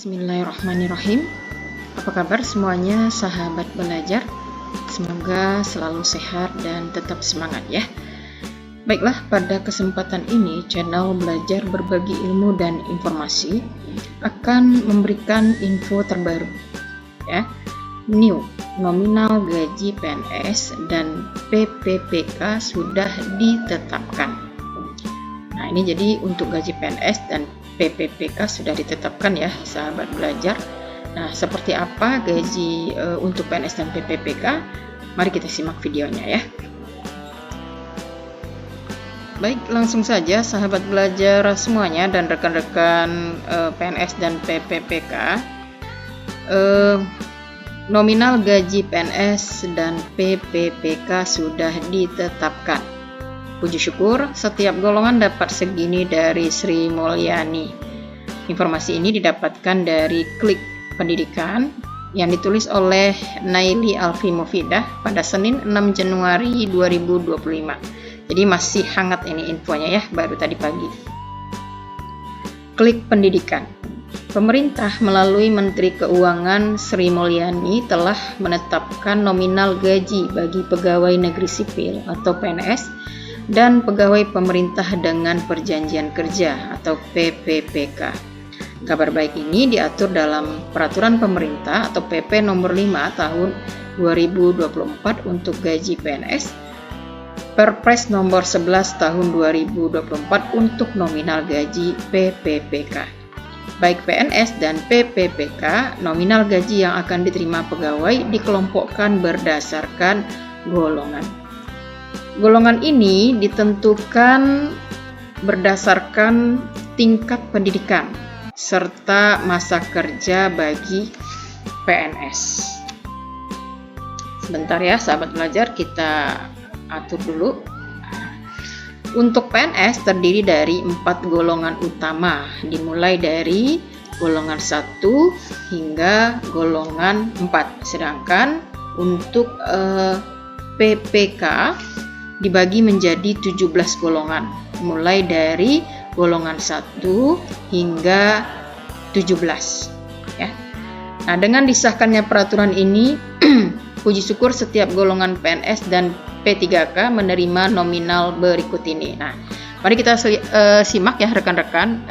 Bismillahirrahmanirrahim. Apa kabar semuanya sahabat belajar? Semoga selalu sehat dan tetap semangat ya. Baiklah, pada kesempatan ini channel Belajar Berbagi Ilmu dan Informasi akan memberikan info terbaru ya. New nominal gaji PNS dan PPPK sudah ditetapkan. Nah, ini jadi untuk gaji PNS dan PPPK sudah ditetapkan ya sahabat belajar. Nah, seperti apa gaji untuk PNS dan PPPK? Mari kita simak videonya ya. Baik, langsung saja sahabat belajar semuanya dan rekan-rekan PNS dan PPPK. Nominal gaji PNS dan PPPK sudah ditetapkan. Puji syukur, setiap golongan dapat segini dari Sri Mulyani. Informasi ini didapatkan dari Klik Pendidikan yang ditulis oleh Naili Alfi Mufidah pada Senin 6 Januari 2025. Jadi masih hangat ini infonya ya, baru tadi pagi. Klik Pendidikan. Pemerintah melalui Menteri Keuangan Sri Mulyani telah menetapkan nominal gaji bagi pegawai negeri sipil atau PNS dan pegawai pemerintah dengan perjanjian kerja atau PPPK. Kabar baik ini diatur dalam Peraturan Pemerintah atau PP nomor 5 tahun 2024 untuk gaji PNS, Perpres nomor 11 tahun 2024 untuk nominal gaji PPPK. Baik PNS dan PPPK, nominal gaji yang akan diterima pegawai dikelompokkan berdasarkan golongan. Golongan ini ditentukan berdasarkan tingkat pendidikan serta masa kerja bagi PNS. Sebentar ya sahabat belajar, kita atur dulu. Untuk PNS terdiri dari 4 golongan utama, dimulai dari golongan 1 hingga golongan 4. Sedangkan untuk PPK dibagi menjadi 17 golongan, mulai dari golongan 1 hingga 17 ya. Nah, dengan disahkannya peraturan ini puji syukur setiap golongan PNS dan P3K menerima nominal berikut ini. Nah, mari kita simak ya rekan-rekan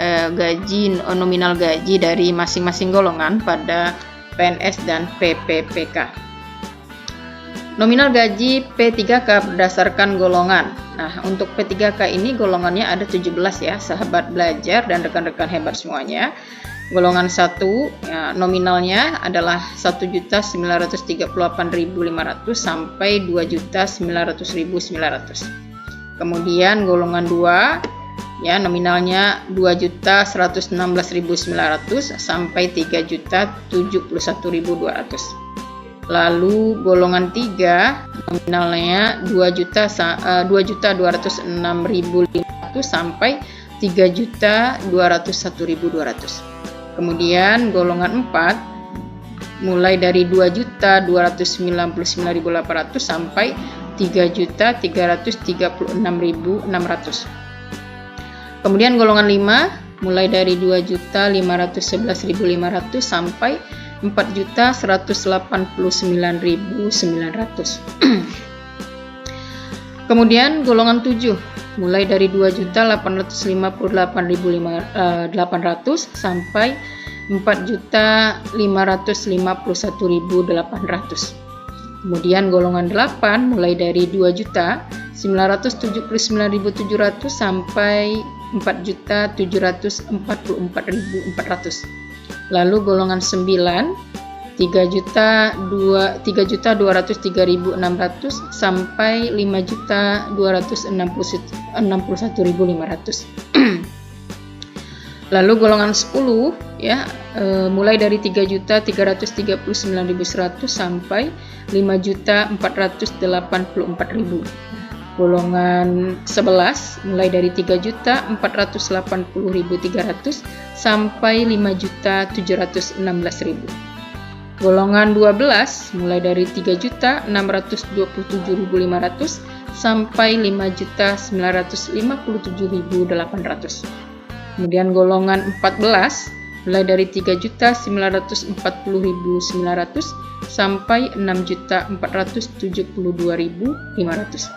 nominal gaji dari masing-masing golongan pada PNS dan PPPK. Nominal gaji P3K berdasarkan golongan. Nah, untuk P3K ini golongannya ada 17 ya, sahabat belajar dan rekan-rekan hebat semuanya. Golongan 1 ya, nominalnya adalah 1.938.500 sampai 2.900.900. Kemudian golongan 2 ya, nominalnya 2.116.900 sampai 3.071.200. Lalu golongan 3 nominalnya 2.206.500 sampai 3.201.200. Kemudian golongan 4 mulai dari 2.299.800 sampai 3.336.600. Kemudian golongan 5 mulai dari 2.511.500 sampai 4.189.900. Kemudian golongan 7 mulai dari 2.858.800 sampai 4.551.800. Kemudian golongan 8 mulai dari 2.979.700 sampai 4.744.400. Lalu golongan 9 3.203.600 sampai 5.261.500. Lalu golongan 10 ya mulai dari 3.339.100 sampai 5.484.000. Golongan 11 mulai dari 3.480.300 sampai 5.716.000. Golongan 12 mulai dari 3.627.500 sampai 5.957.800. Kemudian golongan 14 mulai dari 3.940.900 sampai 6.472.500.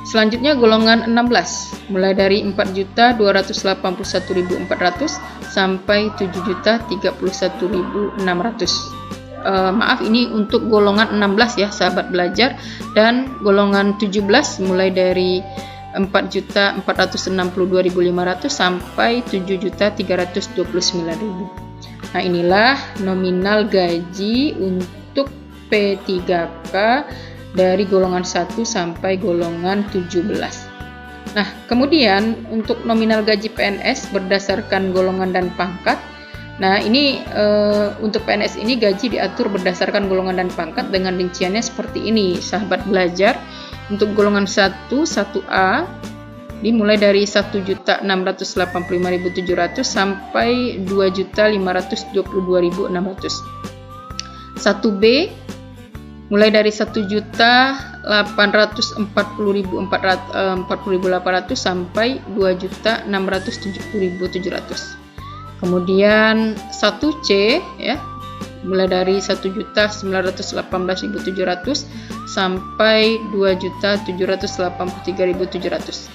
Selanjutnya golongan 16, mulai dari 4.281.400 sampai 7.031.600. Maaf, ini untuk golongan 16 ya sahabat belajar, dan golongan 17 mulai dari 4.462.500 sampai 7.329.000. Nah, inilah nominal gaji untuk P3K dari golongan 1 sampai golongan 17. Nah, kemudian untuk nominal gaji PNS berdasarkan golongan dan pangkat. Nah, ini untuk PNS ini gaji diatur berdasarkan golongan dan pangkat dengan rinciannya seperti ini, sahabat belajar. Untuk golongan 1A dimulai dari 1.685.700 sampai 2.522.600. 1B mulai dari 1.840.800 sampai 2.670.700. Kemudian 1C ya, mulai dari 1.918.700 sampai 2.783.700.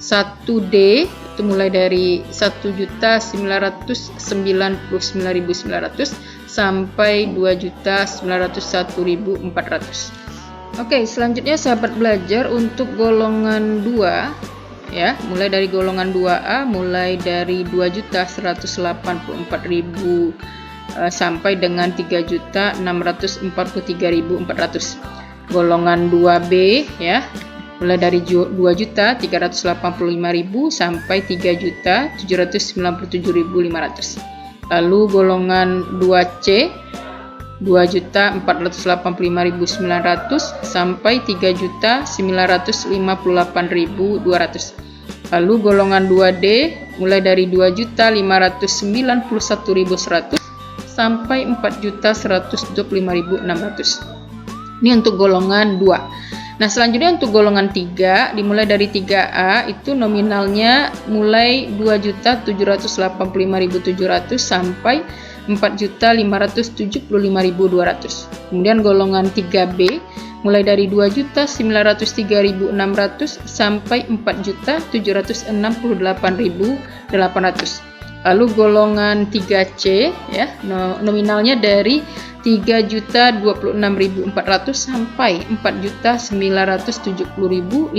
1D itu mulai dari 1.999.900 sampai 2.901.400. Oke, selanjutnya sahabat belajar untuk golongan 2 ya, mulai dari golongan 2A mulai dari 2.184.000 sampai dengan 3.643.400. Golongan 2B ya, mulai dari 2.385.000 sampai 3.797.500. Lalu golongan 2C 2.485.900 sampai 3.958.200. Lalu golongan 2D mulai dari 2.591.100 sampai 4.125.600. Ini untuk golongan 2. Nah, selanjutnya untuk golongan 3 dimulai dari 3A itu nominalnya mulai 2.785.700 sampai 4.575.200. Kemudian golongan 3B mulai dari 2.903.600 sampai 4.768.800. Lalu golongan 3C ya, nominalnya dari 3.026.400 sampai 4.970.500.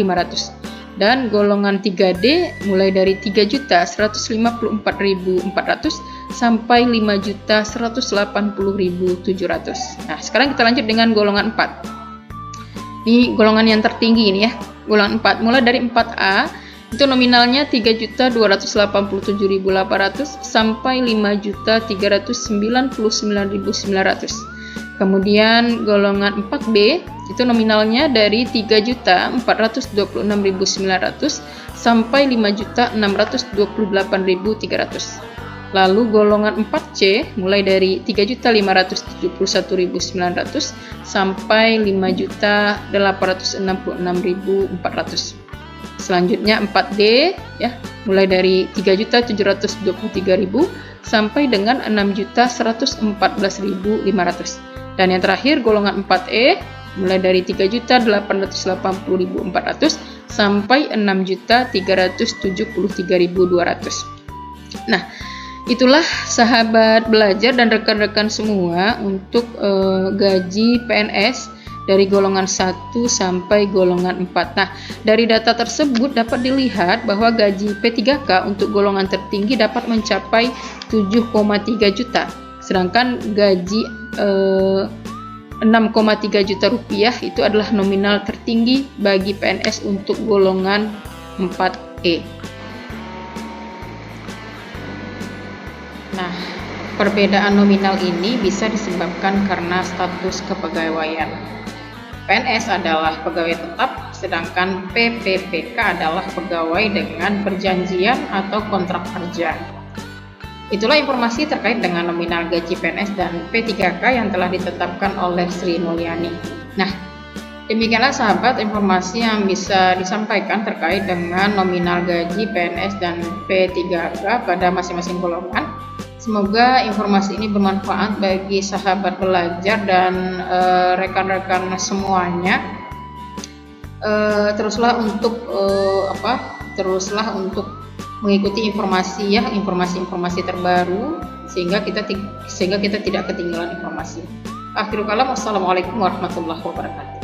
Dan golongan 3D mulai dari 3.154.400 sampai 5.180.700. Nah, sekarang kita lanjut dengan golongan 4. Ini golongan yang tertinggi ini ya. Golongan 4 mulai dari 4A itu nominalnya 3.287.800 sampai 5.399.900. Kemudian golongan 4B itu nominalnya dari 3.426.900 sampai 5.628.300. Lalu golongan 4C mulai dari 3.571.900 sampai 5.866.400. Selanjutnya 4D ya, mulai dari 3.723.000 sampai dengan 6.114.500. Dan yang terakhir golongan 4E mulai dari 3.880.400 sampai 6.373.200. Nah, itulah sahabat belajar dan rekan-rekan semua untuk gaji PNS dari golongan 1 sampai golongan 4. Nah, dari data tersebut dapat dilihat bahwa gaji P3K untuk golongan tertinggi dapat mencapai 7,3 juta. Sedangkan gaji 6,3 juta rupiah itu adalah nominal tertinggi bagi PNS untuk golongan 4E. Nah, perbedaan nominal ini bisa disebabkan karena status kepegawaian. PNS adalah pegawai tetap, sedangkan PPPK adalah pegawai dengan perjanjian atau kontrak kerja. Itulah informasi terkait dengan nominal gaji PNS dan P3K yang telah ditetapkan oleh Sri Mulyani. Nah, Demikianlah sahabat informasi yang bisa disampaikan terkait dengan nominal gaji PNS dan P3K pada masing-masing golongan. Semoga informasi ini bermanfaat bagi sahabat belajar dan rekan-rekan semuanya. Teruslah untuk mengikuti informasi terbaru sehingga kita tidak ketinggalan informasi. Akhirul kalam, wassalamualaikum warahmatullahi wabarakatuh.